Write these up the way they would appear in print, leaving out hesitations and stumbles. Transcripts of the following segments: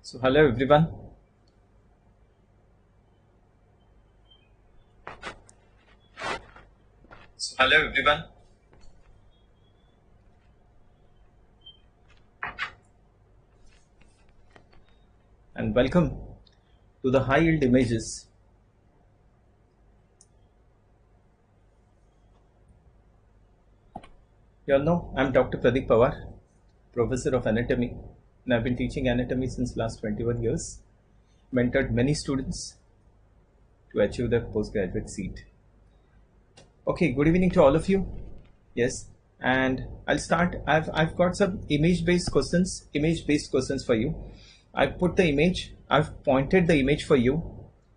So hello everyone. Hello everyone. And welcome to the high yield images. You all know I'm Dr. Pradeep Pawar, Professor of Anatomy, and I've been teaching anatomy since last 21 years. Mentored many students to achieve their postgraduate seat. Okay, good evening to all of you. Yes, and I'll start. I've got some image-based questions for you. I've put the image, I've pointed the image for you,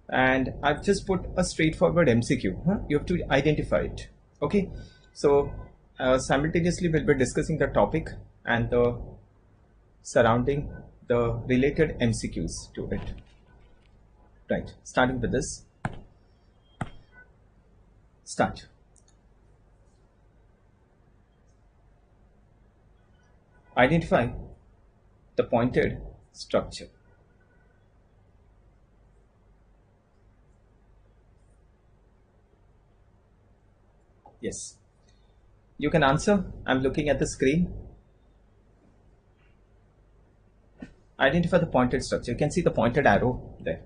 and I've just put a straightforward MCQ. You have to identify it. Okay, so simultaneously we'll be discussing the topic and the surrounding the related MCQs to it. Right, starting with this. Start. Identify the pointed structure. Yes, you can answer. I'm looking at the screen. Identify the pointed structure. You can see the pointed arrow there.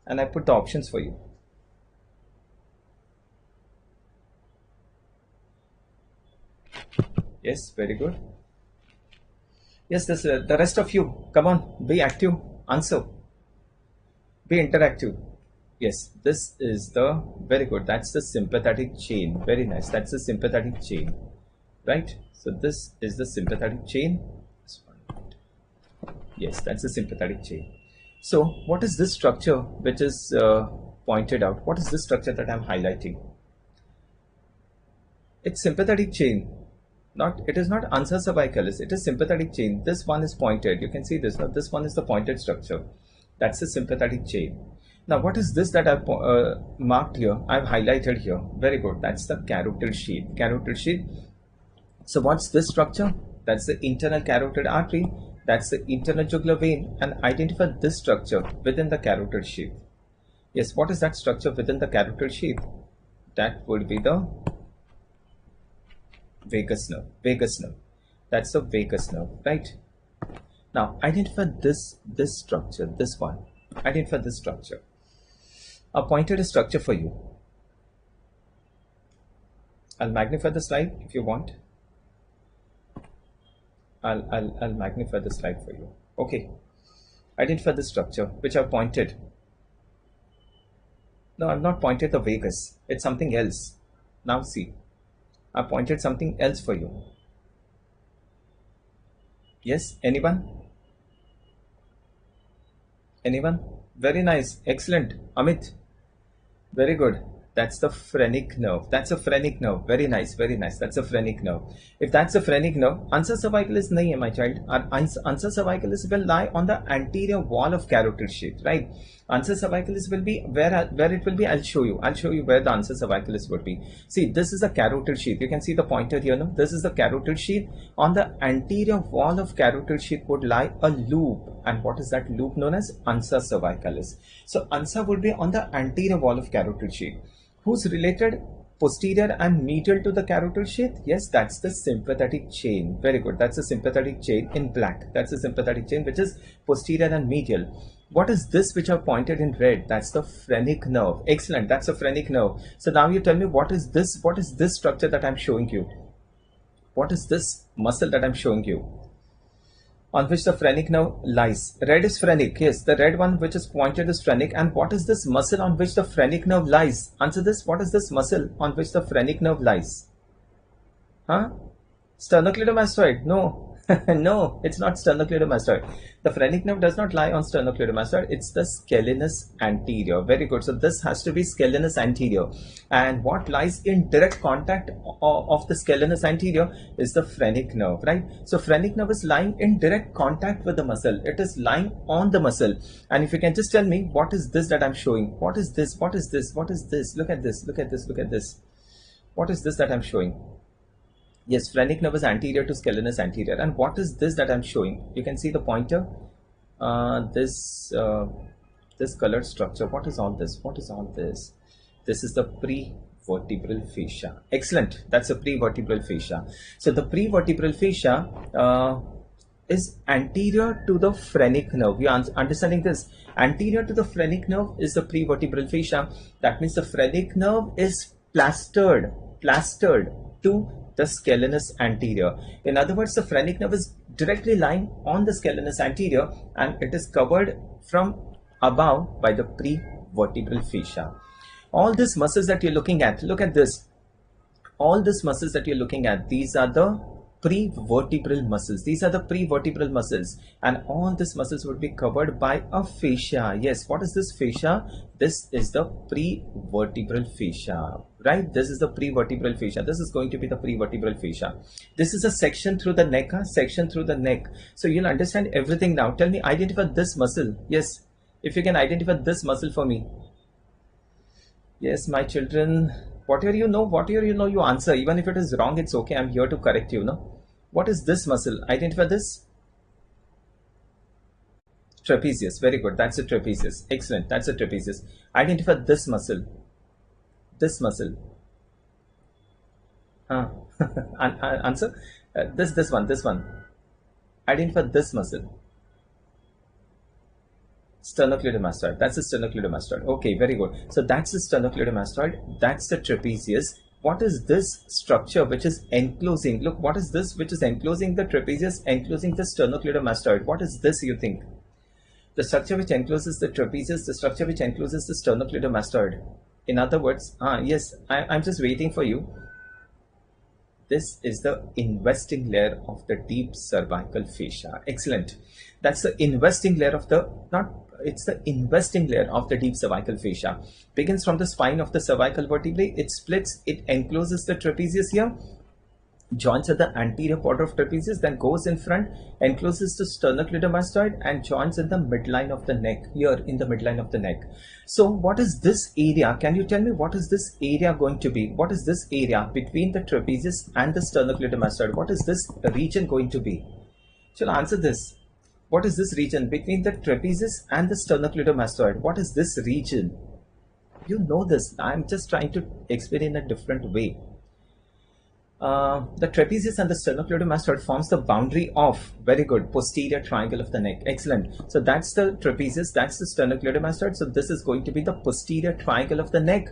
And I put the options for you. Yes, very good. Yes, this, the rest of you, come on, be active, answer, be interactive. Yes, this is the, very good, that's the sympathetic chain. Very nice, that's the sympathetic chain, right? So this is the sympathetic chain. Yes, that's the sympathetic chain. So what is this structure which is pointed out? What is this structure that I'm highlighting? It's sympathetic chain. It is not ansa cervicalis, it is sympathetic chain. This one is pointed. You can see this. Now this one is the pointed structure. That's the sympathetic chain. Now what is this that I've marked here? I've highlighted here. Very good. That's the carotid sheath. Carotid sheath. So what's this structure? That's the internal carotid artery. That's the internal jugular vein. And identify this structure within the carotid sheath. Yes, what is that structure within the carotid sheath? That would be the vagus nerve. That's the vagus nerve, right? Now identify this structure, this one. Identify this structure. I pointed a structure for you. I'll magnify the slide if you want. I'll magnify the slide for you. Okay. Identify the structure which I've pointed. No, I've not pointed the vagus. It's something else. Now see. I pointed something else for you. Yes, anyone? Anyone? Very nice, excellent. Amit, very good. That's the phrenic nerve. That's a phrenic nerve. Very nice, very nice. That's a phrenic nerve. If that's a phrenic nerve, ansa cervicalis nahi hai, my child. Ansa cervicalis will lie on the anterior wall of carotid sheath, right? Ansa cervicalis will be where it will be. I'll show you where the ansa cervicalis would be. See, this is a carotid sheath. You can see the pointer here. No, this is the carotid sheath. On the anterior wall of carotid sheath would lie a loop, and what is that loop known as? Ansa cervicalis. So ansa would be on the anterior wall of carotid sheath. Who's related posterior and medial to the carotid sheath? Yes, that's the sympathetic chain. Very good. That's the sympathetic chain in black. That's the sympathetic chain which is posterior and medial. What is this which I've pointed in red? That's the phrenic nerve. Excellent. That's the phrenic nerve. So now you tell me, what is this? What is this structure that I'm showing you? What is this muscle that I'm showing you? On which the phrenic nerve lies. Red is phrenic. Yes, the red one which is pointed is phrenic. And what is this muscle on which the phrenic nerve lies? Answer this. What is this muscle on which the phrenic nerve lies? Huh? Sternocleidomastoid? No. No, it's not sternocleidomastoid. The phrenic nerve does not lie on sternocleidomastoid. It's the scalenus anterior. Very good. So this has to be scalenus anterior. And what lies in direct contact of the scalenus anterior is the phrenic nerve, right? So phrenic nerve is lying in direct contact with the muscle. It is lying on the muscle. And if you can just tell me, what is this that I'm showing? What is this? What is this? What is this? Look at this. Look at this. Look at this. What is this that I'm showing? Yes, phrenic nerve is anterior to scalenus anterior. And what is this that I'm showing? You can see the pointer. This colored structure. What is all this? What is all this? This is the prevertebral fascia. Excellent. That's a prevertebral fascia. So the prevertebral fascia is anterior to the phrenic nerve. You are understanding this? Anterior to the phrenic nerve is the prevertebral fascia. That means the phrenic nerve is plastered to the scalenus anterior. In other words, the phrenic nerve is directly lying on the scalenus anterior and it is covered from above by the prevertebral fascia. All these muscles that you're looking at, look at this. All these muscles that you're looking at, these are the prevertebral muscles. These are the prevertebral muscles, and all these muscles would be covered by a fascia. Yes, what is this fascia? This is the prevertebral fascia, right? This is the prevertebral fascia. This is going to be the prevertebral fascia. This is a section through the neck, section through the neck. So you'll understand everything now. Tell me, identify this muscle. Yes, if you can identify this muscle for me. Yes, my children, whatever you know, you answer. Even if it is wrong, it's okay. I'm here to correct you, no? What is this muscle? Identify this. Trapezius. Very good. That's a trapezius. Excellent. That's a trapezius. Identify this muscle. This muscle. Answer. This one. Identify this muscle. Sternocleidomastoid. That's the sternocleidomastoid. Okay, very good. So that's the sternocleidomastoid. That's the trapezius. What is this structure which is enclosing? Look, what is this which is enclosing the trapezius, enclosing the sternocleidomastoid? What is this, you think? The structure which encloses the trapezius, the structure which encloses the sternocleidomastoid. In other words, yes, I'm just waiting for you. This is the investing layer of the deep cervical fascia. Excellent. That's the investing layer of the, it's the investing layer of the deep cervical fascia. Begins from the spine of the cervical vertebrae. It splits, it encloses the trapezius here, joins at the anterior quarter of trapezius, then goes in front, encloses the sternocleidomastoid and joins in the midline of the neck, here in the midline of the neck. So what is this area? Can you tell me what is this area going to be? What is this area between the trapezius and the sternocleidomastoid? What is this region going to be? Shall I answer this? What is this region between the trapezius and the sternocleidomastoid? What is this region? You know this. I'm just trying to explain in a different way. The trapezius and the sternocleidomastoid forms the boundary of, very good, posterior triangle of the neck. Excellent. So that's the trapezius, that's the sternocleidomastoid. So this is going to be the posterior triangle of the neck.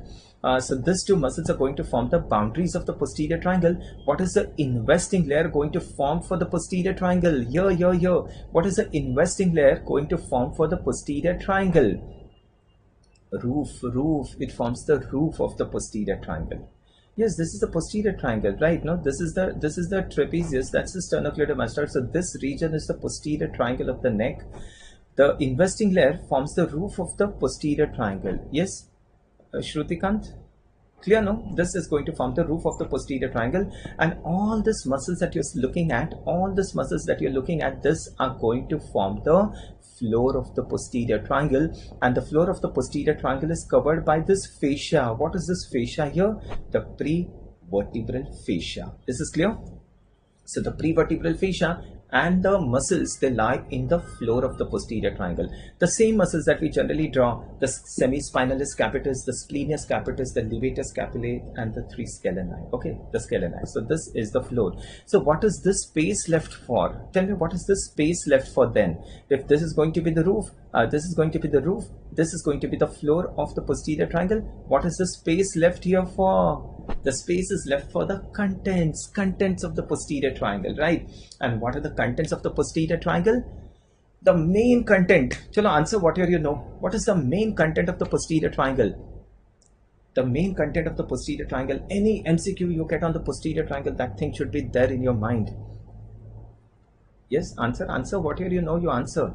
So these two muscles are going to form the boundaries of the posterior triangle. What is the investing layer going to form for the posterior triangle? Here. What is the investing layer going to form for the posterior triangle? Roof. It forms the roof of the posterior triangle. Yes, this is the posterior triangle, right? No, this is the trapezius, that's the sternocleidomastoid. So this region is the posterior triangle of the neck. The investing layer forms the roof of the posterior triangle. Yes, Shrutikant? Clear, no? This is going to form the roof of the posterior triangle, and all these muscles that you're looking at, this are going to form the floor of the posterior triangle, and the floor of the posterior triangle is covered by this fascia. What is this fascia here? The prevertebral fascia. This is clear? So the prevertebral fascia and the muscles, they lie in the floor of the posterior triangle. The same muscles that we generally draw, the semispinalis capitis, the splenius capitis, the levator scapulae, and the three scaleni. Okay, the scaleni. So this is the floor. So what is this space left for? Tell me, what is this space left for then? If this is going to be the roof, this is going to be the roof, this is going to be the floor of the posterior triangle. What is the space left here for? The space is left for the contents of the posterior triangle, right? And what are the contents of the posterior triangle? The main content. Chalo, answer whatever you know. What is the main content of the posterior triangle? The main content of the posterior triangle. Any MCQ you get on the posterior triangle, that thing should be there in your mind. Yes, answer whatever you know, you answer.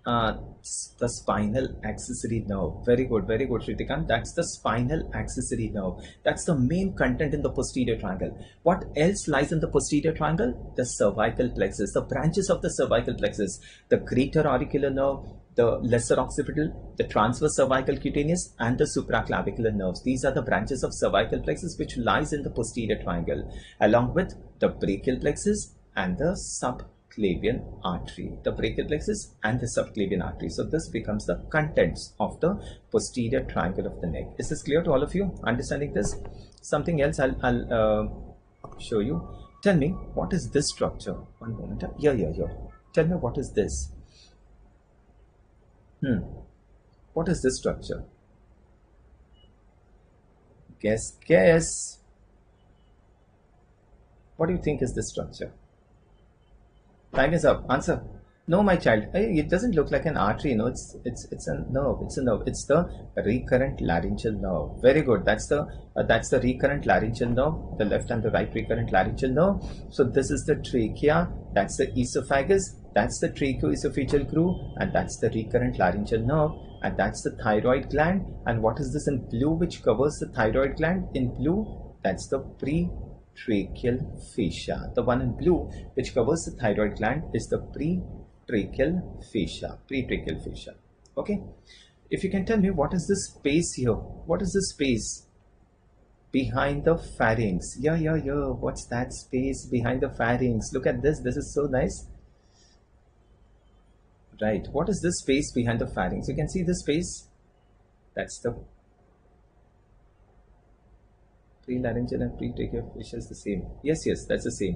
The spinal accessory nerve. Very good, Shritikant. That's the spinal accessory nerve. That's the main content in the posterior triangle. What else lies in the posterior triangle? The cervical plexus, the branches of the cervical plexus, the greater auricular nerve, the lesser occipital, the transverse cervical cutaneous, and the supraclavicular nerves. These are the branches of cervical plexus which lies in the posterior triangle, along with the brachial plexus and the subclavian artery. The brachial plexus and the subclavian artery. So this becomes the contents of the posterior triangle of the neck. Is this clear to all of you? Understanding this? Something else I'll show you. Tell me, what is this structure? One moment. Here. Tell me, what is this? What is this structure? Guess. What do you think is this structure? Time is up. Answer. No, my child. It doesn't look like an artery. No, it's a nerve. It's a nerve. It's the recurrent laryngeal nerve. Very good. That's the recurrent laryngeal nerve. The left and the right recurrent laryngeal nerve. So this is the trachea. That's the esophagus. That's the tracheoesophageal groove, and that's the recurrent laryngeal nerve, and that's the thyroid gland. And what is this in blue which covers the thyroid gland? In blue, that's the pretracheal fascia. The one in blue which covers the thyroid gland is the pretracheal fascia. Pretracheal fascia. Okay. If you can tell me, what is this space here? What is this space behind the pharynx? Yeah. What's that space behind the pharynx? Look at this. This is so nice. Right. What is this space behind the pharynx? You can see the space. That's the prelaryngeal and pretracheal fascia is the same. Yes, that's the same.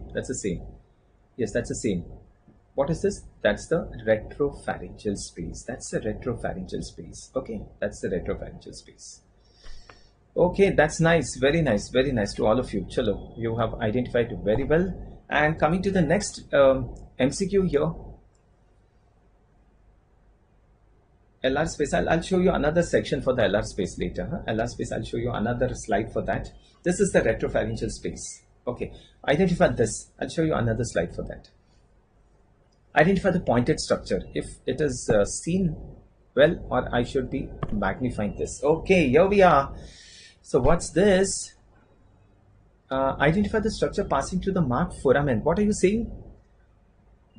Yes, that's the same. What is this? That's the retropharyngeal space. Okay, that's the retropharyngeal space. Okay, that's nice. Very nice to all of you. Chalo, you have identified very well. And coming to the next MCQ here. LR space, I'll show you another section for the LR space later. LR space, I'll show you another slide for that. This is the retropharyngeal space. Okay, identify this. I'll show you another slide for that. Identify the pointed structure. If it is seen well, or I should be magnifying this. Okay, here we are. So what's this? Identify the structure passing through the marked foramen. What are you saying?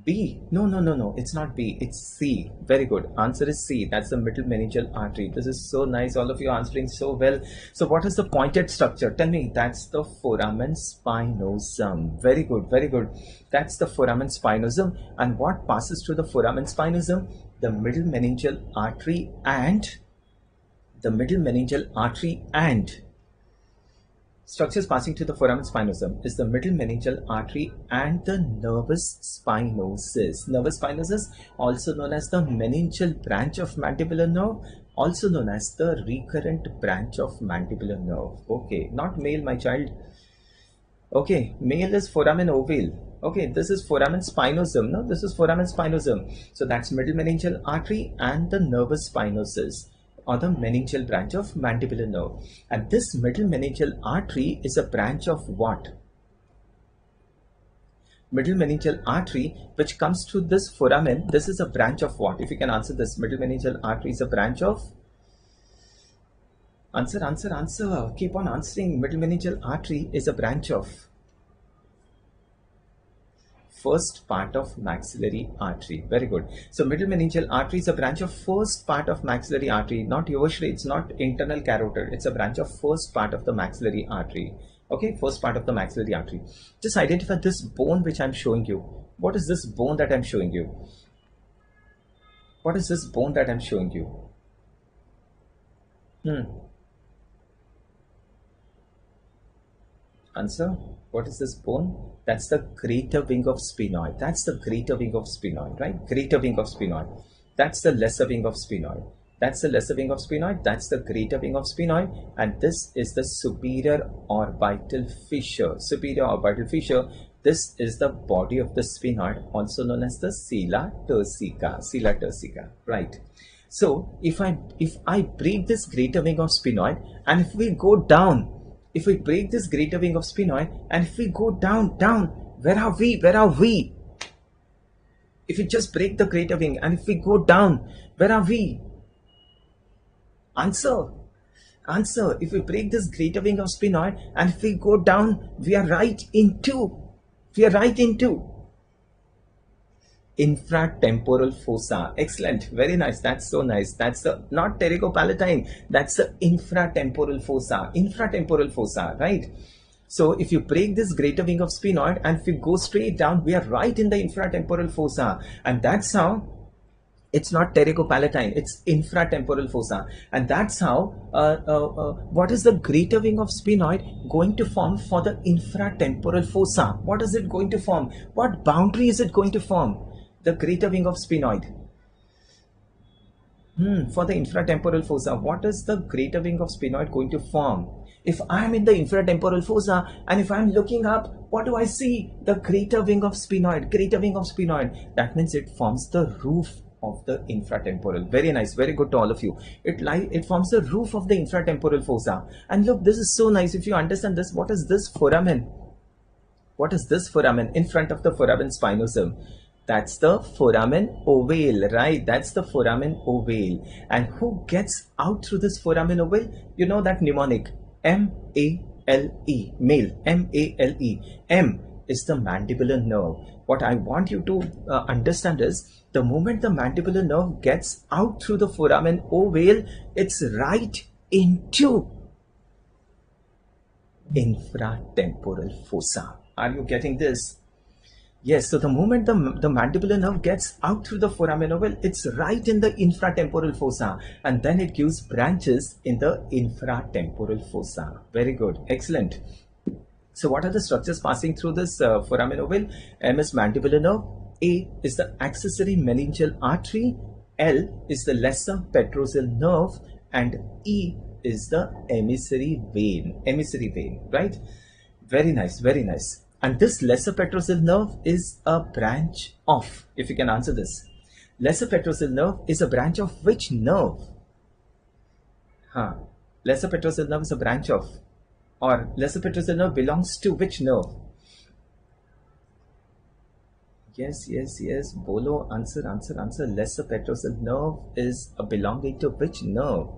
B. No, it's not B, it's C. Very good. Answer is C. That's the middle meningeal artery. This is so nice. All of you are answering so well. So what is the pointed structure? Tell me. That's the foramen spinosum. Very good. That's the foramen spinosum. And what passes through the foramen spinosum? The middle meningeal artery and structures passing to the foramen spinosum is the middle meningeal artery and the nervus spinosus. Nervus spinosus, also known as the meningeal branch of mandibular nerve, also known as the recurrent branch of mandibular nerve. Okay, not male, my child. Okay, male is foramen ovale. Okay, this is foramen spinosum. No, this is foramen spinosum. So that's middle meningeal artery and the nervus spinosus, or the meningeal branch of mandibular nerve. And this middle meningeal artery is a branch of what? Middle meningeal artery which comes through this foramen. This is a branch of what? If you can answer this, middle meningeal artery is a branch of? Answer. Keep on answering. Middle meningeal artery is a branch of? First part of maxillary artery. Very good. So middle meningeal artery is a branch of first part of maxillary artery, not Yoshri. It's not internal carotid. It's a branch of first part of the maxillary artery. Okay, first part of the maxillary artery. Just identify this bone which I'm showing you. What is this bone that I'm showing you? What is this bone that I'm showing you? Answer. What is this bone? That's the greater wing of sphenoid. That's the greater wing of sphenoid, right? Greater wing of sphenoid. That's the lesser wing of sphenoid. That's the lesser wing of sphenoid. That's the greater wing of sphenoid. And this is the superior orbital fissure. Superior orbital fissure. This is the body of the sphenoid, also known as the sella turcica. Sella turcica, right? So if I break this greater wing of sphenoid, and if we go down, if we break this greater wing of sphenoid, and if we go down, where are we? If we just break the greater wing, and if we go down, where are we? Answer. If we break this greater wing of sphenoid, and if we go down, we are right into. infratemporal fossa. Excellent. Very nice. That's so nice. That's the not pterygopalatine. That's the infratemporal fossa. Infratemporal fossa, right? So if you break this greater wing of sphenoid and if you go straight down, we are right in the infratemporal fossa, and that's how it's not pterygopalatine, it's infratemporal fossa. And that's how what is the greater wing of sphenoid going to form for the infratemporal fossa? What is it going to form? What boundary is it going to form? The greater wing of sphenoid. For the infratemporal fossa, what is the greater wing of sphenoid going to form? If I am in the infratemporal fossa and if I am looking up, what do I see? The greater wing of sphenoid, greater wing of sphenoid. That means it forms the roof of the infratemporal. Very nice, very good to all of you. It forms the roof of the infratemporal fossa. And look, this is so nice. If you understand this, what is this foramen? What is this foramen in front of the foramen spinosum? That's the foramen ovale, right? That's the foramen ovale. And who gets out through this foramen ovale? You know that mnemonic, M-A-L-E, male, M-A-L-E. M is the mandibular nerve. What I want you to understand is, the moment the mandibular nerve gets out through the foramen ovale, it's right into infratemporal fossa. Are you getting this? Yes, so the moment the mandibular nerve gets out through the foramen ovale, it's right in the infratemporal fossa, and then it gives branches in the infratemporal fossa. Very good, excellent. So what are the structures passing through this foramen ovale? M is mandibular nerve, A is the accessory meningeal artery, L is the lesser petrosal nerve, and E is the emissary vein, right? Very nice, very nice. And this lesser petrosal nerve is a branch of, if you can answer this, lesser petrosal nerve is a branch of which nerve? Lesser petrosal nerve is a branch of, or lesser petrosal nerve belongs to which nerve? Yes, Bolo, answer. Lesser petrosal nerve is belonging to which nerve?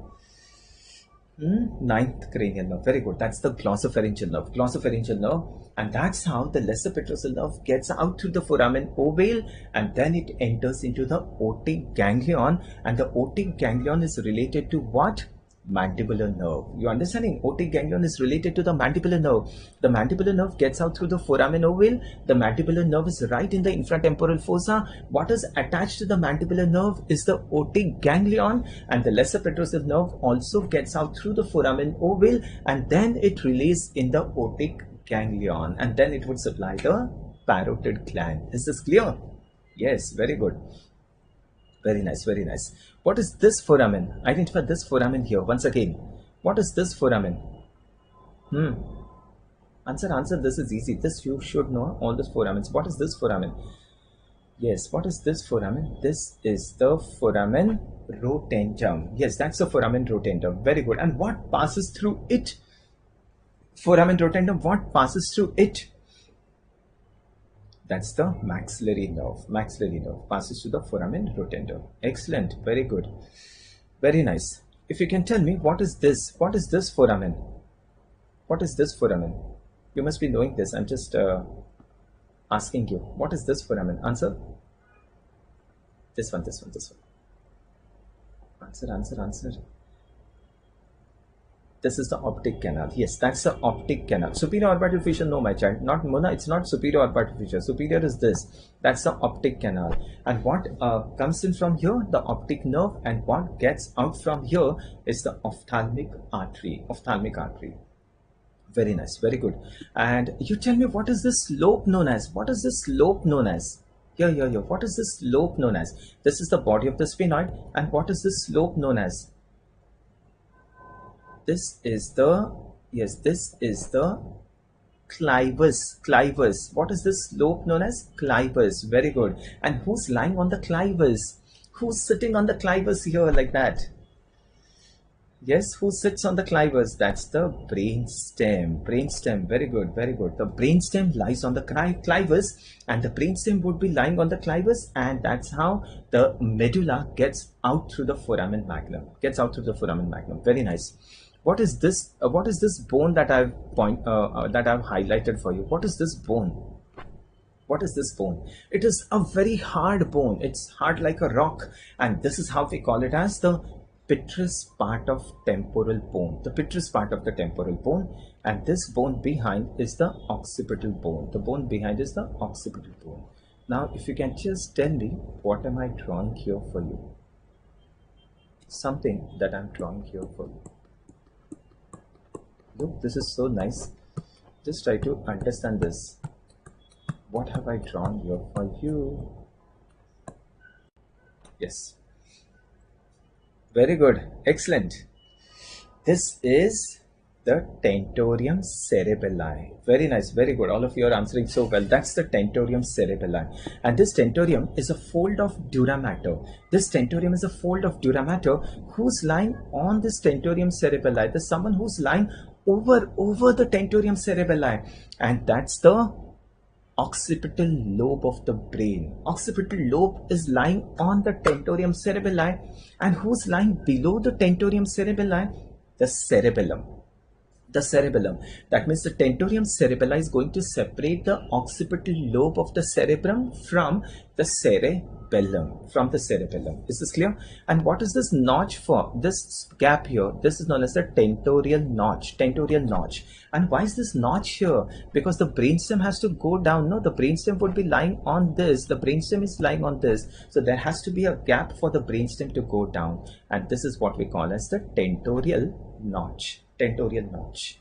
Ninth cranial nerve. Very good. That's the glossopharyngeal nerve. And that's how the lesser petrosal nerve gets out through the foramen ovale, and then it enters into the otic ganglion. And the otic ganglion is related to what? Mandibular nerve. You understanding? Otic ganglion is related to the mandibular nerve. The mandibular nerve gets out through the foramen ovale. The mandibular nerve is right in the infratemporal fossa. What is attached to the mandibular nerve is the otic ganglion, and the lesser petrosal nerve also gets out through the foramen ovale, and then it relays in the otic ganglion, and then it would supply the parotid gland. Is this clear? Yes, very good. Very nice, very nice. What is this foramen? Identify this foramen here. Once again, what is this foramen? Answer. This is easy. This you should know all the foramens. What is this foramen? Yes, what is this foramen? This is the foramen rotentum. Yes, that's the foramen rotentum. Very good. And what passes through it? Foramen rotentum, what passes through it? That's the maxillary nerve. Maxillary nerve passes to the foramen rotentum. Excellent. Very good. Very nice. If you can tell me, what is this? What is this foramen? What is this foramen? You must be knowing this. I'm just asking you. What is this foramen? Answer. This one. Answer. This is the optic canal. Yes, that's the optic canal. Superior orbital fissure, no, my child. Not Mona, it's not superior orbital fissure. Superior is this. That's the optic canal. And what comes in from here? The optic nerve. And what gets out from here is the ophthalmic artery. Very nice. Very good. And you tell me, what is this slope known as? What is this slope known as? Here. What is this slope known as? This is the body of the sphenoid. And what is this slope known as? This is the clivus. What is this slope known as? Clivus. Very good. And who's lying on the clivus? Who's sitting on the clivus here like that? Yes, who sits on the clivus? That's the brainstem. Very good. The brainstem lies on the clivus, and the brainstem would be lying on the clivus, and that's how the medulla gets out through the foramen magnum. Very nice. What is this? What is this bone that I've highlighted for you? What is this bone? What is this bone? It is a very hard bone. It's hard like a rock. And this is how we call it as the petrous part of temporal bone. The petrous part of the temporal bone. And this bone behind is the occipital bone. The bone behind is the occipital bone. Now, if you can just tell me, what am I drawing here for you? Something that I'm drawing here for you. Look, this is so nice. Just try to understand this. What have I drawn here for you? Yes. Very good. Excellent. This is the Tentorium Cerebelli. Very nice. Very good. All of you are answering so well. That's the Tentorium Cerebelli. And this tentorium is a fold of dura mater. This tentorium is a fold of dura mater. Who's lying on this Tentorium Cerebelli? There's someone who's lying over the Tentorium Cerebelli. And that's the occipital lobe of the brain. Occipital lobe is lying on the Tentorium Cerebelli. And who's lying below the Tentorium Cerebelli? The cerebellum. The cerebellum. That means the Tentorium Cerebelli is going to separate the occipital lobe of the cerebrum from the cerebellum. Is this clear? And what is this notch for? This gap here, this is known as the tentorial notch. Tentorial notch. And why is this notch here? Because the brainstem has to go down. No, the brainstem would be lying on this. The brainstem is lying on this. So there has to be a gap for the brainstem to go down. And this is what we call as the tentorial notch. Tentorial notch.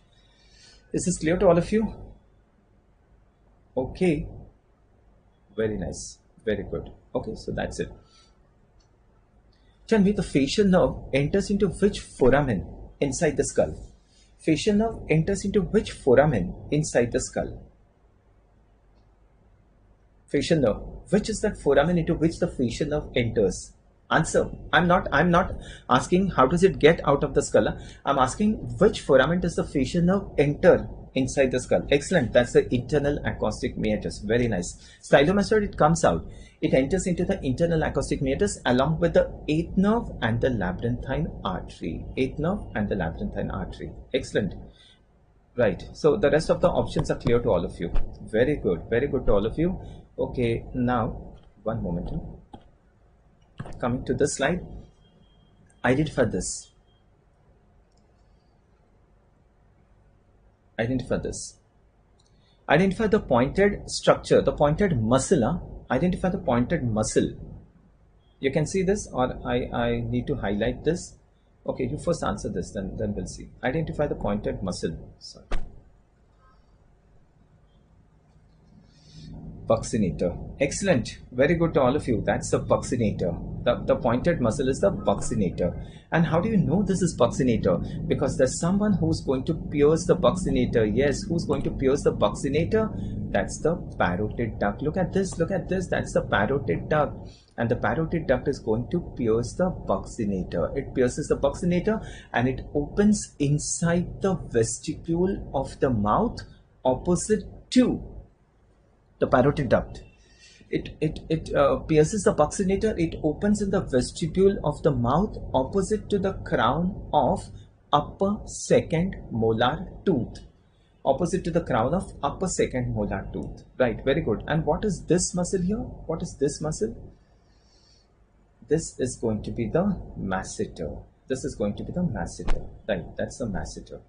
Is this clear to all of you? Okay. Very nice. Very good. Okay, so that's it. Tell me, the facial nerve enters into which foramen inside the skull? Facial nerve enters into which foramen inside the skull? Facial nerve. Which is that foramen into which the facial nerve enters? Answer. I'm not asking how does it get out of the skull. I'm asking which foramen does the facial nerve enter inside the skull. Excellent. That's the internal acoustic meatus. Very nice. Stylomastoid, it comes out. It enters into the internal acoustic meatus along with the 8th nerve and the labyrinthine artery. 8th nerve and the labyrinthine artery. Excellent. Right. So the rest of the options are clear to all of you. Very good. Very good to all of you. Okay. Now, one moment. Coming to this slide, identify this. Identify this. Identify the pointed structure, the pointed muscle. Identify the pointed muscle. You can see this, or I need to highlight this. Okay, you first answer this, then we'll see. Identify the pointed muscle. Sorry. Buccinator. Excellent. Very good to all of you. That's the buccinator. The pointed muscle is the buccinator. And how do you know this is buccinator? Because there's someone who's going to pierce the buccinator. Yes, who's going to pierce the buccinator? That's the parotid duct. Look at this. Look at this. That's the parotid duct. And the parotid duct is going to pierce the buccinator. It pierces the buccinator and it opens inside the vestibule of the mouth opposite to the parotid duct. It pierces the buccinator. It opens in the vestibule of the mouth opposite to the crown of upper second molar tooth. Opposite to the crown of upper second molar tooth. Right, very good. And what is this muscle here? What is this muscle? This is going to be the masseter. This is going to be the masseter. Right, that's the masseter.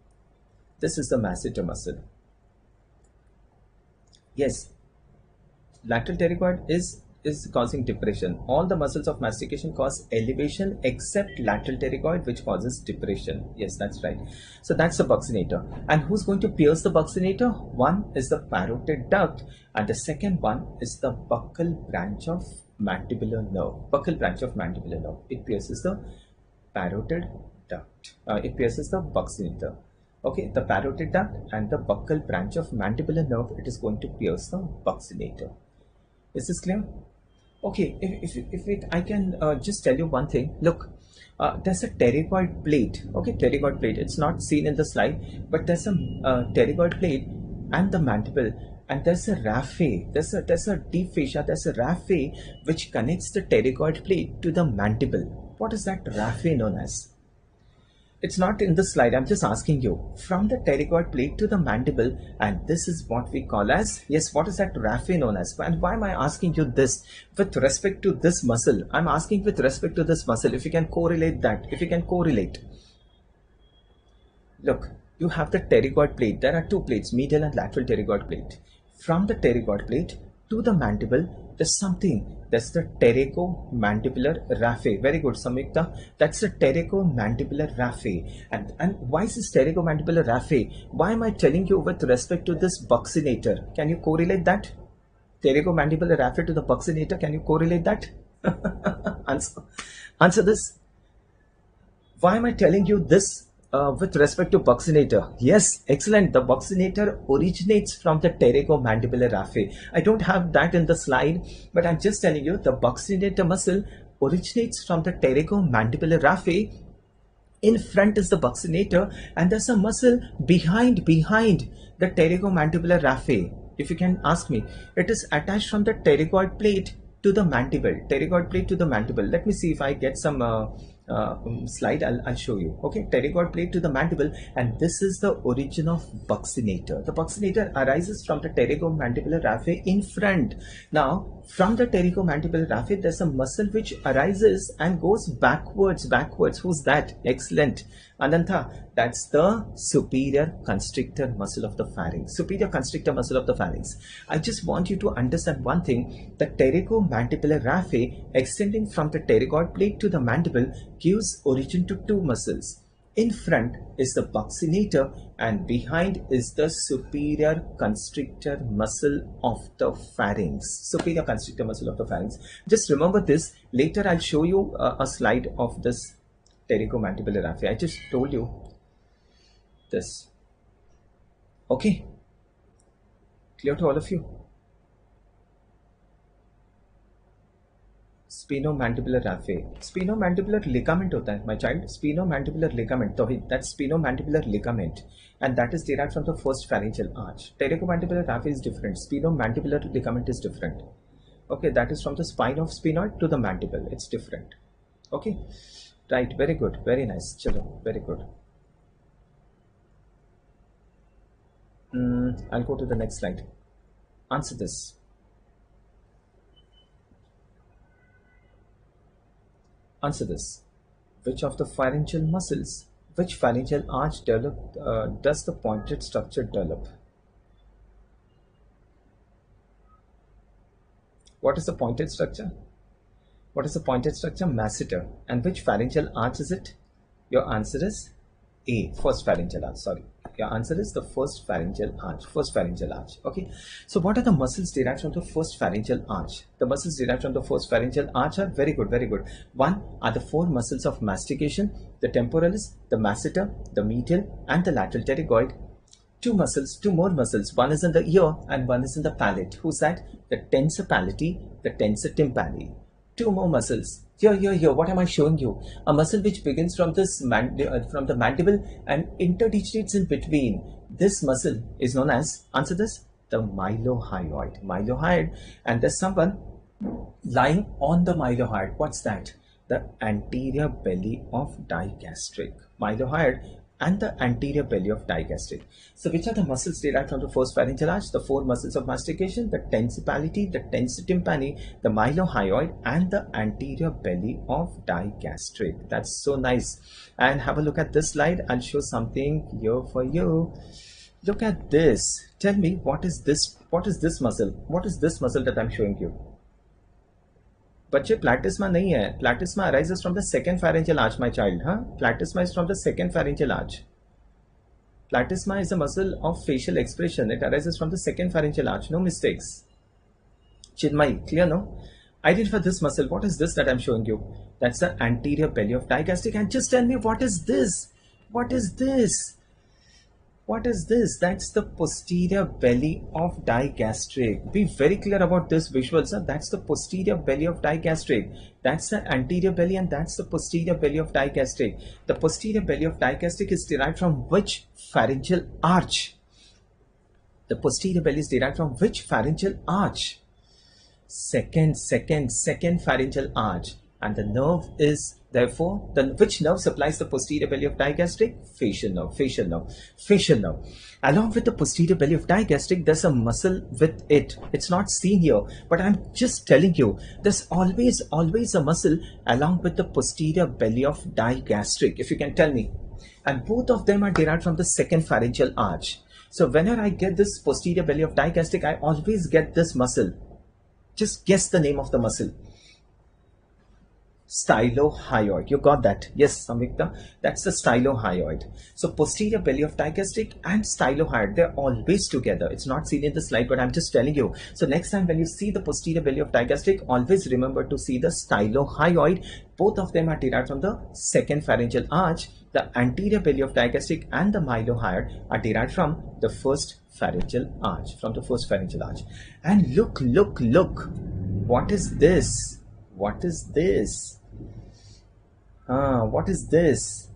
This is the masseter muscle. Yes. Lateral pterygoid is causing depression. All the muscles of mastication cause elevation except lateral pterygoid, which causes depression. Yes, that's right. So that's the buccinator. And who's going to pierce the buccinator? One is the parotid duct and the second one is the buccal branch of mandibular nerve. Buccal branch of mandibular nerve. It pierces the parotid duct. It pierces the buccinator. Okay, the parotid duct and the buccal branch of mandibular nerve, it is going to pierce the buccinator. Is this clear? Okay, I can just tell you one thing. Look, there's a pterygoid plate. Okay, pterygoid plate. It's not seen in the slide, but there's a pterygoid plate and the mandible, and there's a raphe. There's a deep fascia. There's a raphe which connects the pterygoid plate to the mandible. What is that raphe known as? It's not in the slide. I'm just asking you from the pterygoid plate to the mandible, and this is what we call as, yes, what is that raphe known as? And why am I asking you this with respect to this muscle? I'm asking with respect to this muscle. If you can correlate that, if you can correlate. Look, you have the pterygoid plate. There are two plates, medial and lateral pterygoid plate. From the pterygoid plate to the mandible, there's something. That's the pterygomandibular raphe. Very good, Samyukta. That's the pterygomandibular raphe. And why is this pterygomandibular raphe? Why am I telling you with respect to this buccinator? Can you correlate that? Pterygomandibular raphe to the buccinator. Can you correlate that? Answer this. Why am I telling you this? With respect to buccinator, yes, excellent. The buccinator originates from the pterygomandibular raphe. I don't have that in the slide, but I'm just telling you the buccinator muscle originates from the pterygomandibular raphe. In front is the buccinator, and there's a muscle behind the pterygomandibular raphe. If you can ask me, it is attached from the pterygoid plate to the mandible. Pterygoid plate to the mandible. Let me see if I get some slide. I'll show you. Okay, pterygoid plate to the mandible, and this is the origin of buccinator. The buccinator arises from the pterygomandibular raphe in front. Now, from the pterygomandibular raphe, there's a muscle which arises and goes backwards. Who's that? Excellent, Ananta. That's the superior constrictor muscle of the pharynx. Superior constrictor muscle of the pharynx. I just want you to understand one thing. The pterygomandibular raphe extending from the pterygoid plate to the mandible gives origin to two muscles. In front is the buccinator, and behind is the superior constrictor muscle of the pharynx. Superior constrictor muscle of the pharynx. Just remember this. Later I'll show you a slide of this pterygomandibular raphe. I just told you this. Okay, clear to all of you? Spinomandibular raphe. Spinomandibular ligament होता है, my child. Spinomandibular ligament. So that's spinomandibular ligament, and that is derived from the first pharyngeal arch. Pterygomandibular raphe is different. Spinomandibular ligament is different. Okay, that is from the spine of sphenoid to the mandible. It's different. Okay, right. Very good. Very nice. Chalo. Very good. I'll go to the next slide. Answer this. Answer this. Which of the pharyngeal muscles, which pharyngeal arch does the pointed structure develop? What is the pointed structure? What is the pointed structure? Masseter. And which pharyngeal arch is it? Your answer is A, first pharyngeal arch. Sorry. Your answer is the first pharyngeal arch. First pharyngeal arch. Okay. So what are the muscles derived from the first pharyngeal arch? The muscles derived from the first pharyngeal arch are very good, very good. One are the four muscles of mastication, the temporalis, the masseter, the medial, and the lateral pterygoid. Two more muscles. One is in the ear and one is in the palate. Who's that? The tensor palati, the tensor tympani. Two more muscles. Here. What am I showing you? A muscle which begins from this from the mandible and interdigitates in between. This muscle is known as, answer this, the mylohyoid. Mylohyoid, and there's someone lying on the mylohyoid. What's that? The anterior belly of digastric. Mylohyoid and the anterior belly of digastric. So which are the muscles derived from the first pharyngeal arch? The four muscles of mastication, the tensor palati, the tensor tympani, the mylohyoid, and the anterior belly of digastric. That's so nice. And have a look at this slide. I'll show something here for you. Look at this. Tell me, what is this? What is this muscle? What is this muscle that I'm showing you? बच्चे platysma नहीं है. Platysma arises from the second pharyngeal arch, my child. Platysma is from the second pharyngeal arch. Platysma is a muscle of facial expression. It arises from the second pharyngeal arch. No mistakes. Chinmay, clear, no? Identify this muscle. What is this that I'm showing you? That's the anterior belly of digastric. And just tell me, what is this? What is this? What is this? That's the posterior belly of digastric. Be very clear about this visual, sir. That's the posterior belly of digastric. That's the anterior belly and that's the posterior belly of digastric. The posterior belly of digastric is derived from which pharyngeal arch? The posterior belly is derived from which pharyngeal arch? Second pharyngeal arch. And the nerve is therefore which nerve supplies the posterior belly of digastric? Facial nerve, facial nerve, facial nerve. Along with the posterior belly of digastric, there's a muscle with it. It's not seen here, but I'm just telling you, there's always a muscle along with the posterior belly of digastric, if you can tell me. And both of them are derived from the second pharyngeal arch. So whenever I get this posterior belly of digastric, I always get this muscle. Just guess the name of the muscle. Stylohyoid. You got that? Yes, Samyukta. That's the stylohyoid. So posterior belly of digastric and stylohyoid, they're always together. It's not seen in the slide, but I'm just telling you. So next time when you see the posterior belly of digastric, always remember to see the stylohyoid. Both of them are derived from the second pharyngeal arch. The anterior belly of digastric and the mylohyoid are derived from the first pharyngeal arch. And look. What is this? What is this? What is this?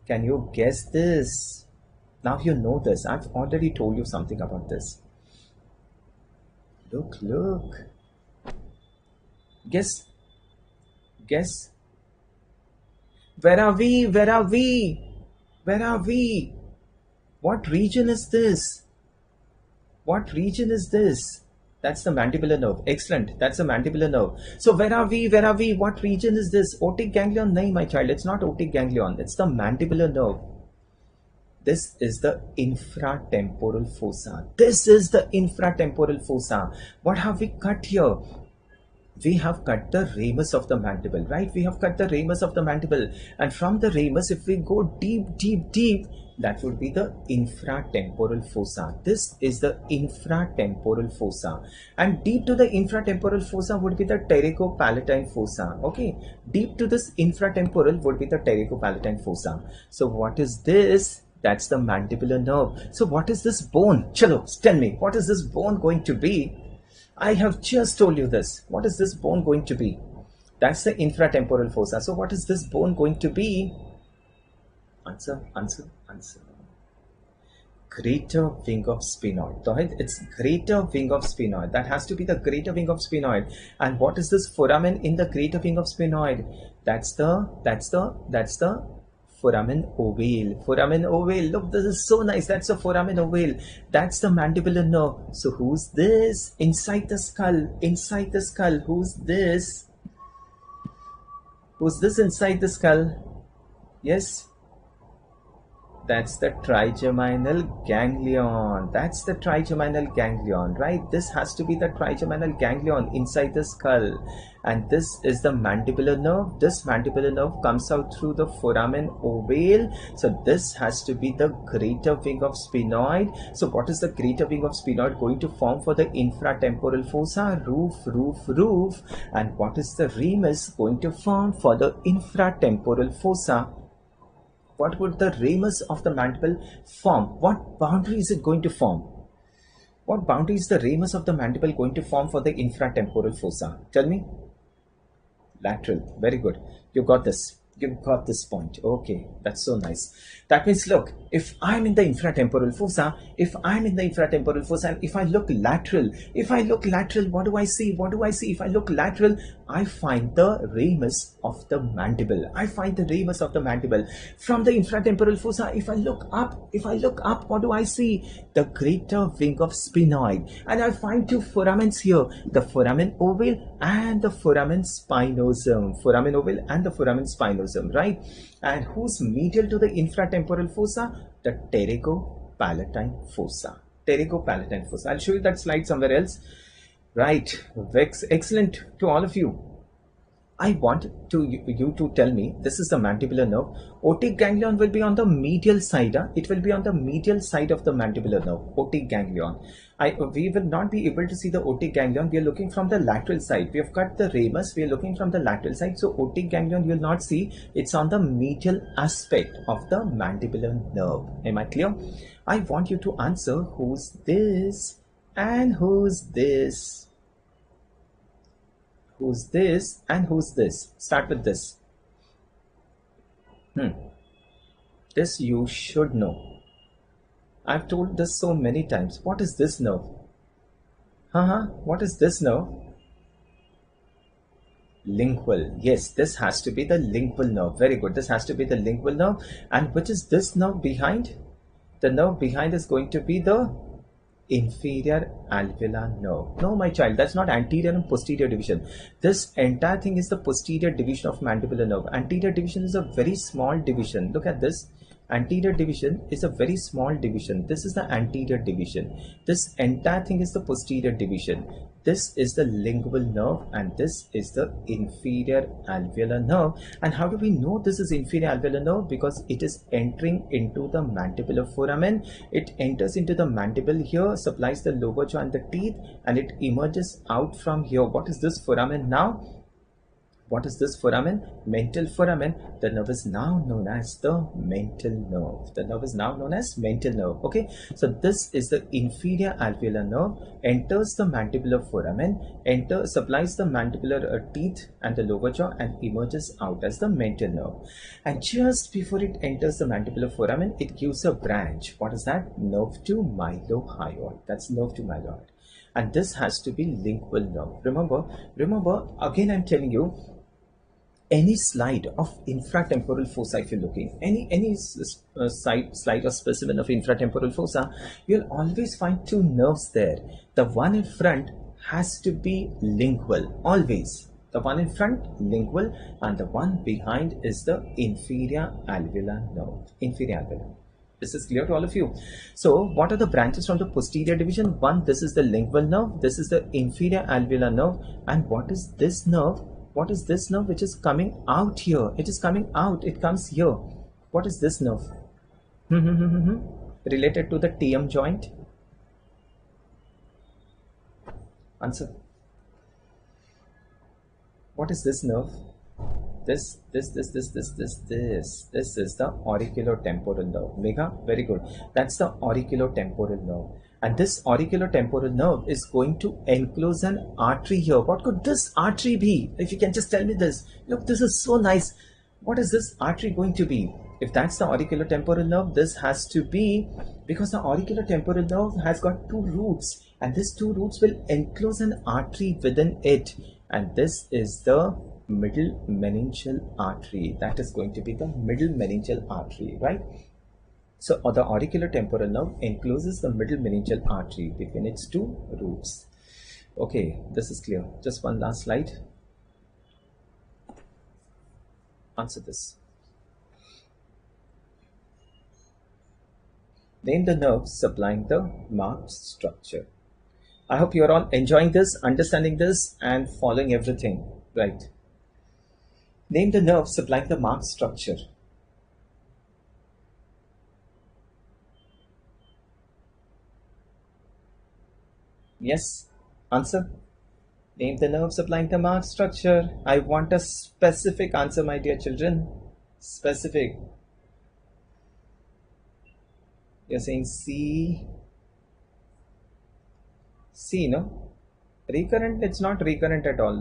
Can you guess this? Now you know this. I've already told you something about this. Look. Guess. Where are we? What region is this? That's the mandibular nerve. Excellent. That's the mandibular nerve. So where are we? What region is this? Otic ganglion? No, my child. It's not otic ganglion. It's the mandibular nerve. This is the infratemporal fossa. What have we cut here? We have cut the ramus of the mandible, right? And from the ramus, if we go deep, that would be the infratemporal fossa. This is the infratemporal fossa. And deep to the infratemporal fossa would be the pterygopalatine fossa. Okay. Deep to this infratemporal would be the pterygopalatine fossa. So what is this? That's the mandibular nerve. So what is this bone? Chalo, tell me, what is this bone going to be? I have just told you this. What is this bone going to be? That's the infratemporal fossa. So what is this bone going to be? Answer. Greater wing of sphenoid. It's greater wing of sphenoid. That has to be the greater wing of sphenoid. And what is this foramen in the greater wing of sphenoid? That's the foramen ovale. Look, this is so nice. That's a foramen ovale. That's the mandibular nerve. So who's this? Inside the skull. Who's this? Who's this inside the skull? Yes. That's the trigeminal ganglion. Right? This has to be the trigeminal ganglion inside the skull. And this is the mandibular nerve. This mandibular nerve comes out through the foramen ovale. So this has to be the greater wing of sphenoid. So what is the greater wing of sphenoid going to form for the infratemporal fossa? Roof. And what is the ramus going to form for the infratemporal fossa? What would the ramus of the mandible form? What boundary is it going to form? What boundary is the ramus of the mandible going to form for the infratemporal fossa? Tell me. Lateral. Very good. You got this. You got this point. Okay, that's so nice. That means, look, if I'm in the infratemporal fossa, and if I look lateral, what do I see? If I look lateral, I find the ramus of the mandible. From the infratemporal fossa, if I look up, what do I see? The greater wing of sphenoid. And I find two foramens here, the foramen ovale and the foramen spinosum. Right? And who's medial to the infratemporal fossa? The pterygopalatine fossa. I'll show you that slide somewhere else. Right. Excellent to all of you. I want you to tell me, this is the mandibular nerve. Otic ganglion will be on the medial side. It will be on the medial side of the mandibular nerve. Otic ganglion. We will not be able to see the otic ganglion. We are looking from the lateral side. We have cut the ramus. We are looking from the lateral side. So otic ganglion you will not see. It's on the medial aspect of the mandibular nerve. Am I clear? I want you to answer who's this and who's this. Who's this and who's this? Start with this. This you should know. I've told this so many times. What is this nerve? What is this nerve? Lingual. Yes, this has to be the lingual nerve. Very good. This has to be the lingual nerve. And which is this nerve behind? The nerve behind is going to be the inferior alveolar nerve. No, my child, that's not anterior and posterior division. This entire thing is the posterior division of mandibular nerve. Anterior division is a very small division. Look at this. Anterior division is a very small division. This is the anterior division. This entire thing is the posterior division. This is the lingual nerve and this is the inferior alveolar nerve. And how do we know this is inferior alveolar nerve? Because it is entering into the mandibular foramen. It enters into the mandible here, supplies the lower jaw and the teeth, and it emerges out from here. What is this foramen now? What is this foramen? Mental foramen. The nerve is now known as the mental nerve. The nerve is now known as mental nerve. Okay. So this is the inferior alveolar nerve. Enters the mandibular foramen. Supplies the mandibular teeth and the lower jaw and emerges out as the mental nerve. And just before it enters the mandibular foramen, it gives a branch. What is that? Nerve to mylohyoid. That's nerve to mylohyoid. And this has to be lingual nerve. Remember, again I'm telling you, any slide of infratemporal fossa, if you're looking, any slide or specimen of infratemporal fossa, you'll always find two nerves there. The one in front has to be lingual, always. The one in front, lingual, and the one behind is the inferior alveolar nerve. Inferior alveolar. This is clear to all of you. So what are the branches from the posterior division? One, this is the lingual nerve. This is the inferior alveolar nerve. And what is this nerve? What is this nerve which is coming out here? It is coming out. It comes here. What is this nerve? Related to the TM joint? Answer. What is this nerve? This is the auriculotemporal nerve. Mega, very good. That's the auriculotemporal nerve. And this auriculotemporal nerve is going to enclose an artery here. What could this artery be? If you can just tell me this. Look, this is so nice. What is this artery going to be? If that's the auriculotemporal nerve, this has to be, because the auriculotemporal nerve has got two roots, and these two roots will enclose an artery within it. And this is the middle meningeal artery. That is going to be the middle meningeal artery, right? So the auriculotemporal nerve encloses the middle meningeal artery between its two roots. Okay, this is clear. Just one last slide. Answer this. Name the nerve supplying the marked structure. I hope you're all enjoying this, understanding this, and following everything, right? Name the nerve supplying the marked structure. Yes, answer. Name the nerve supplying the marked structure. I want a specific answer, my dear children. Specific. You're saying C. C, no? Recurrent, it's not recurrent at all.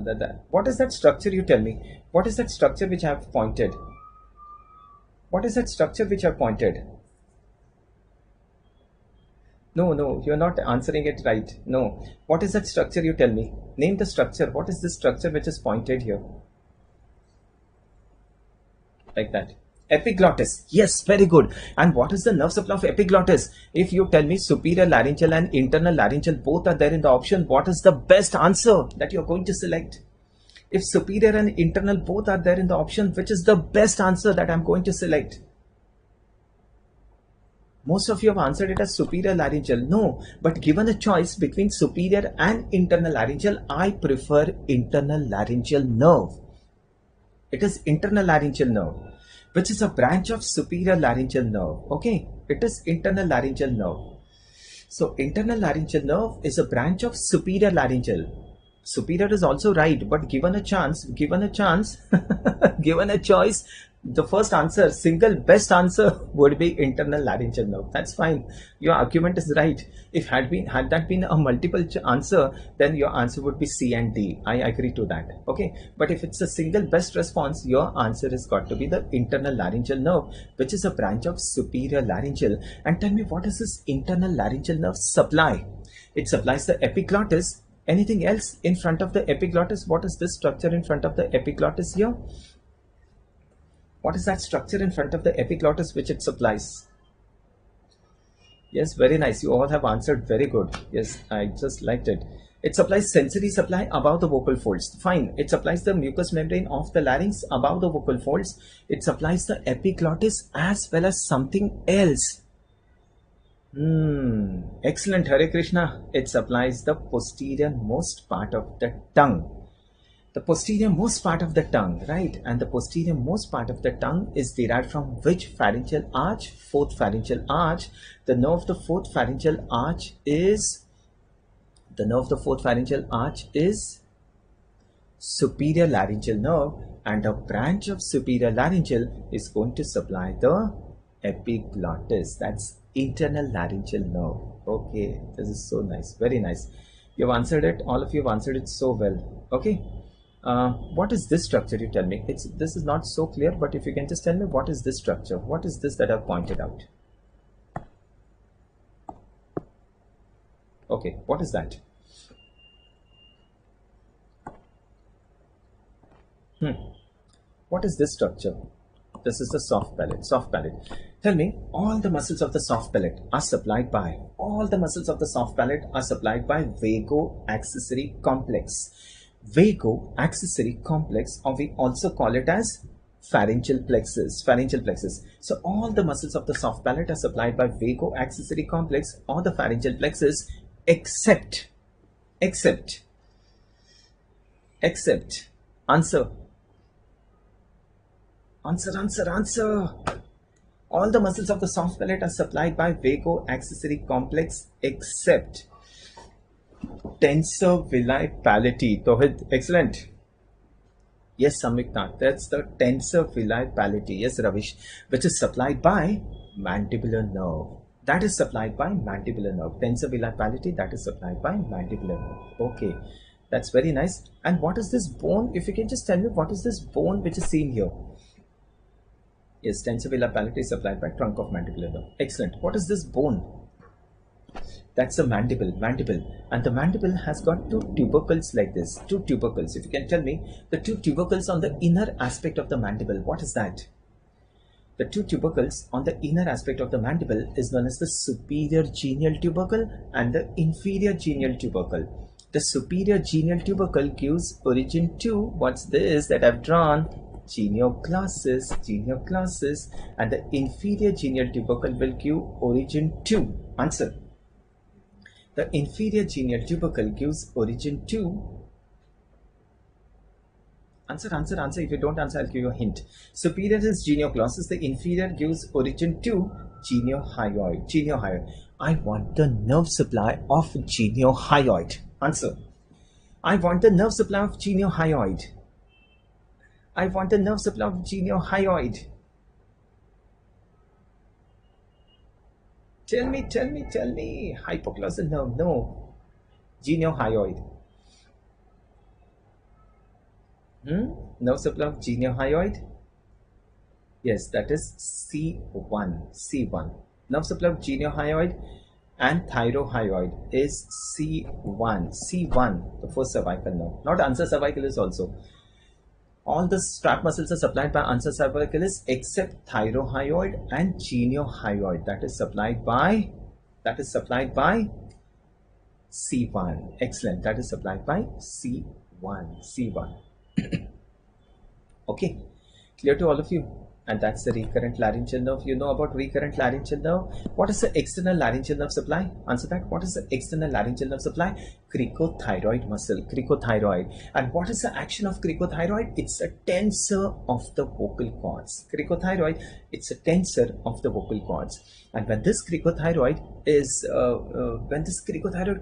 What is that structure, you tell me? What is that structure which I have pointed? What is that structure which I have pointed? No, you're not answering it right. No. What is that structure, you tell me? Name the structure. What is this structure which is pointed here? Like that. Epiglottis. Yes, very good. And what is the nerve supply of epiglottis? If you tell me superior laryngeal and internal laryngeal both are there in the option, what is the best answer that you're going to select? If superior and internal both are there in the option, which is the best answer that I'm going to select? Most of you have answered it as superior laryngeal. No, but given a choice between superior and internal laryngeal, I prefer internal laryngeal nerve. It is internal laryngeal nerve, which is a branch of superior laryngeal nerve. Okay, it is internal laryngeal nerve. So internal laryngeal nerve is a branch of superior laryngeal. Superior is also right, but given a chance, given a choice, the first answer, single best answer would be internal laryngeal nerve. That's fine. Your argument is right. If had that been a multiple answer, then your answer would be C and D. I agree to that. Okay. But if it's a single best response, your answer has got to be the internal laryngeal nerve, which is a branch of superior laryngeal. And tell me, what does this internal laryngeal nerve supply? It supplies the epiglottis Anything else in front of the epiglottis? What is this structure in front of the epiglottis here? What is that structure in front of the epiglottis which it supplies? Yes, very nice. You all have answered very good. Yes, I just liked it. It supplies sensory supply above the vocal folds. Fine. It supplies the mucous membrane of the larynx above the vocal folds. It supplies the epiglottis as well as something else. Excellent, Hare Krishna. It supplies the posterior most part of the tongue. The posterior most part of the tongue, right? And the posterior most part of the tongue is derived from which pharyngeal arch? Fourth pharyngeal arch. The nerve of the fourth pharyngeal arch is superior laryngeal nerve, and a branch of superior laryngeal is going to supply the epiglottis. That's internal laryngeal nerve. Okay, this is so nice, very nice. You've answered it. All of you have answered it so well. Okay. What is this structure? You tell me. This is not so clear, but if you can just tell me, what is this structure? What is this that I've pointed out? Okay, what is that? What is this structure? This is the soft palate. Soft palate. Tell me, all the muscles of the soft palate are supplied by vago-accessory complex. Vago-accessory complex, or we also call it as pharyngeal plexus. So all the muscles of the soft palate are supplied by vago-accessory complex or the pharyngeal plexus, except. Answer. All the muscles of the soft palate are supplied by vago-accessory complex except tensor villi palati. Tohid, excellent. Yes, Samyukta, that's the tensor villi palati. Yes, Ravish, which is supplied by mandibular nerve. That is supplied by mandibular nerve. Tensor villi palati, that is supplied by mandibular nerve. Okay, that's very nice. And what is this bone? If you can just tell me, what is this bone which is seen here? Yes, tensor villi palati is supplied by trunk of mandibular nerve. Excellent. What is this bone? That's a mandible. And the mandible has got two tubercles like this. Two tubercles. If you can tell me, the two tubercles on the inner aspect of the mandible, what is that? The two tubercles on the inner aspect of the mandible is known as the superior genial tubercle and the inferior genial tubercle. The superior genial tubercle gives origin to, what's this that I've drawn? Genioglossus, and the inferior genial tubercle will give origin to, answer. The inferior genial tubercle gives origin to, answer. If you don't answer, I'll give you a hint. Superior is genioglossus, the inferior gives origin to geniohyoid. I want the nerve supply of geniohyoid. Answer. I want the nerve supply of geniohyoid. Tell me. Hypoglossal nerve. No. Geniohyoid. Nerve supply of geniohyoid. Yes, that is C1. Nerve supply of geniohyoid and thyrohyoid is C1, the first cervical nerve. Not answer cervicalis also. All the strap muscles are supplied by answer cervicalis except thyrohyoid and geniohyoid. That is supplied by C1. Excellent. That is supplied by C1. Okay. Clear to all of you? And that's the recurrent laryngeal nerve. You know about recurrent laryngeal nerve. What is the external laryngeal nerve supply? Answer that. What is the external laryngeal nerve supply? Cricothyroid muscle. Cricothyroid. And what is the action of cricothyroid? It's a tensor of the vocal cords. Cricothyroid, it's a tensor of the vocal cords. And when this cricothyroid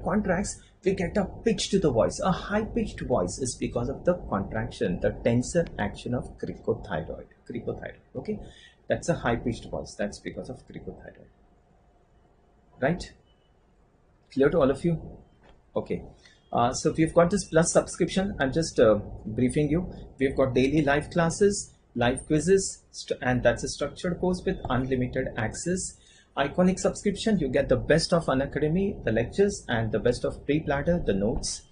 contracts, we get a pitch to the voice. A high-pitched voice is because of the contraction, the tensor action of cricothyroid. Okay, that's a high-pitched voice. That's because of cricothyroid. Right? Clear to all of you? Okay. So if you've got this plus subscription, I'm just briefing you. We've got daily live classes, live quizzes, and that's a structured course with unlimited access. Iconic subscription, you get the best of Unacademy, the lectures, and the best of pre-platter, the notes.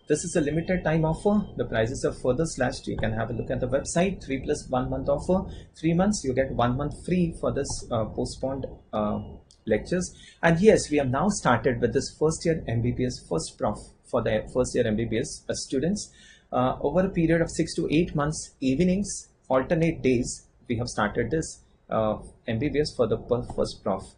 This is a limited time offer. The prices are further slashed. You can have a look at the website. 3 plus 1 month offer. 3 months, you get 1 month free for this postponed lectures. And yes, we have now started with this first year MBBS first prof for the first year MBBS students. Over a period of 6 to 8 months, evenings, alternate days, we have started this MBBS for the first prof.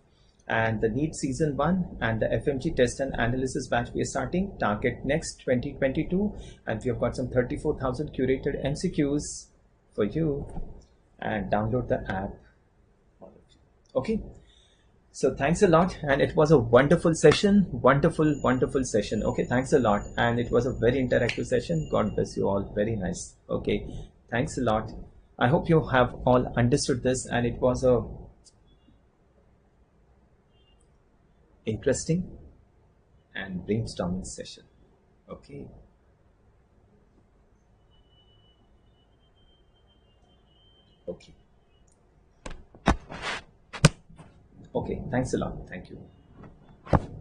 And the NEET season 1 and the FMG test and analysis batch we are starting, target next 2022, and we have got some 34,000 curated MCQs for you, and download the app. Okay, so thanks a lot, and it was a wonderful session, wonderful session. Okay, thanks a lot, and it was a very interactive session. God bless you all. Very nice. Okay, thanks a lot. I hope you have all understood this, and it was a interesting and brainstorming session. Okay. Okay. Okay. Thanks a lot. Thank you.